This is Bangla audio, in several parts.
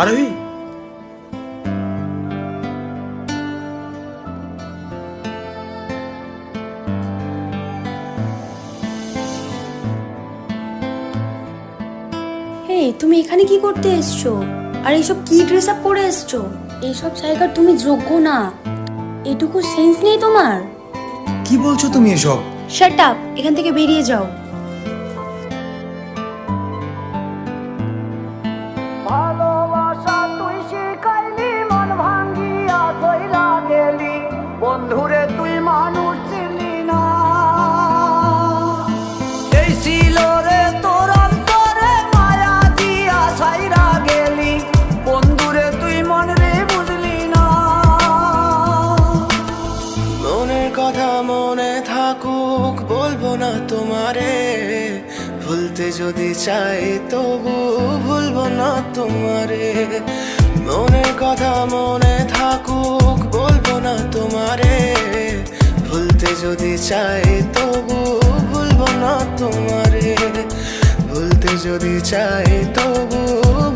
আরোহী, তুমি এখানে কি করতে এসছো? আর এইসব কি ড্রেস আপ করে এসছো? এইসব জায়গার তুমি যোগ্য না। এটুকু সেন্স নেই তোমার? কি বলছো তুমি এসব? শাট আপ, এখান থেকে বেরিয়ে যাও। ভালোবাসা তুই শিখাইলি, মন ভাঙ্গিয়া কইরা গেলি, বন্ধুরে তুই মানুষ ছিলি না। এই ছিল রে তোর অন্তরে মায়া দিয়া ছাইরা গেলি, বন্ধুরে তুই মন রে বুঝলি না। মনের কথা মনে থাকুক, বলবো না তোমারে, ভুলতে যদি চাই তবু ভুলবো না তোমারে। মনের কথা মনে থাকুক, বলবো না তোমারে, ভুলতে যদি চাই তবু ভুলবো না তোমারে। ভুলতে যদি চাই তবু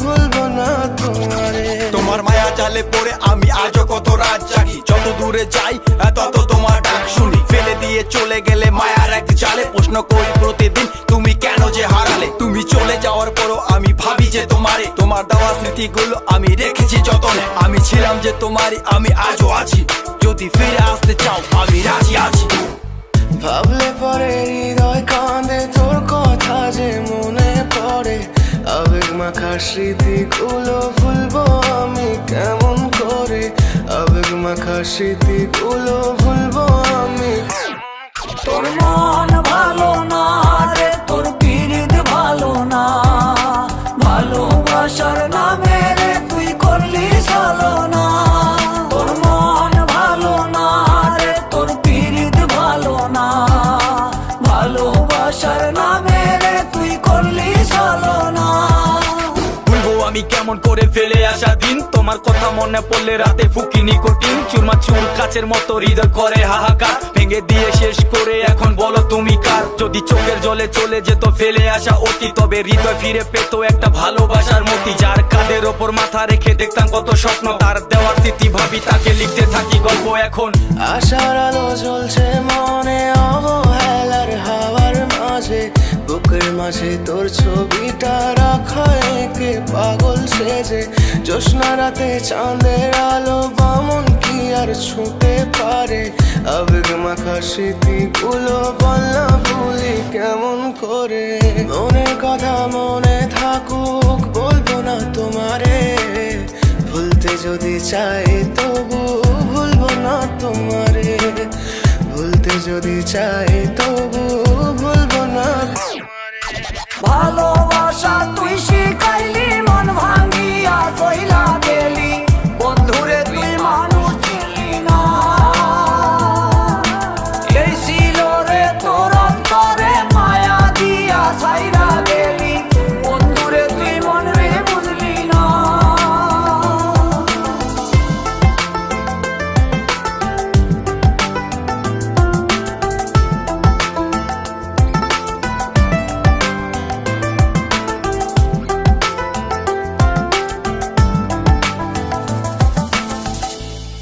ভুলবো না তোমারে। তোমার মায়া জালে পড়ে আমি আজও কত রাত জাগি, যত দূরে যাই তত তোমার ডাক শুনি। ফেলে দিয়ে চলে গেলে মায়ার এক জালে, প্রশ্ন করি প্রতিদিন তুমি কেন যে হারালে। তুমি চলে যাওয়ার পরও আমি ভাবি যে তোমারে, তোমার দেওয়া স্মৃতিগুলো আমি রেখেছি যতনে। আমি ছিলাম যে তোমারই, আমি আজও আছি, যদি ফিরে আসতে চাও আমি রাজি আছি। ভাবলে পরে হৃদয় কাঁদে, তোর কথা যে মনে পড়ে। আবেগ মাখা স্মৃতিগুলো ভুলবো আমি কেমন করে? আবেগ মাখা স্মৃতিগুলো ভুলবো আমি। তোর মন ভালো না রে, তোর পিরিত ভালো না, ভালোবাসার নামে রে তুই করলি ছলনা। তোর মন ভালো না রে, তোর পিরিত ভালো না, ভালোবাসার নামে রে তুই করলি ছলনা। ভুলবো আমি কেমন করে ফেলে আসা দিন, তোমার কথা মনে পড়লে রাতে ফুকি নিকোটিন। চুরমা চুর কাচের মতো হৃদয় করে হাহাকার, ভেঙে দিয়ে শেষ করে এখন বলো তুমি কার। যদি চোখের জলে চলে যেত ফেলে আসা অতি, তবে হৃদয় ফিরে পেত একটা ভালোবাসার মতি। যার কাঁধের ওপর মাথা রেখে দেখতাম কত স্বপ্ন, তার দেওয়ার স্মৃতি ভাবি তাকে লিখতে থাকি গল্প এখন। আশার আলো জ্বলছে মনে অবহেলার হাওয়ার মাঝে, বুকের মাঝে তোর ছবিটা রাখা একে পাগল সেজে। জ্যোৎস্না রাতে চাঁদের আলো বামন কি আর ছুঁতে পারে? আবেগ মাখা স্মৃতিগুলো বলনা ভুলি কেমন করে? মনের কথা মনে থাকুক, বলবো না তোমারে, ভুলতে যদি চাই তবু ভুলবো না তোমারে। ভুলতে যদি চাই তবু ভুলবো না তোমারে। ভালোবাসা তুই শিখাইলি,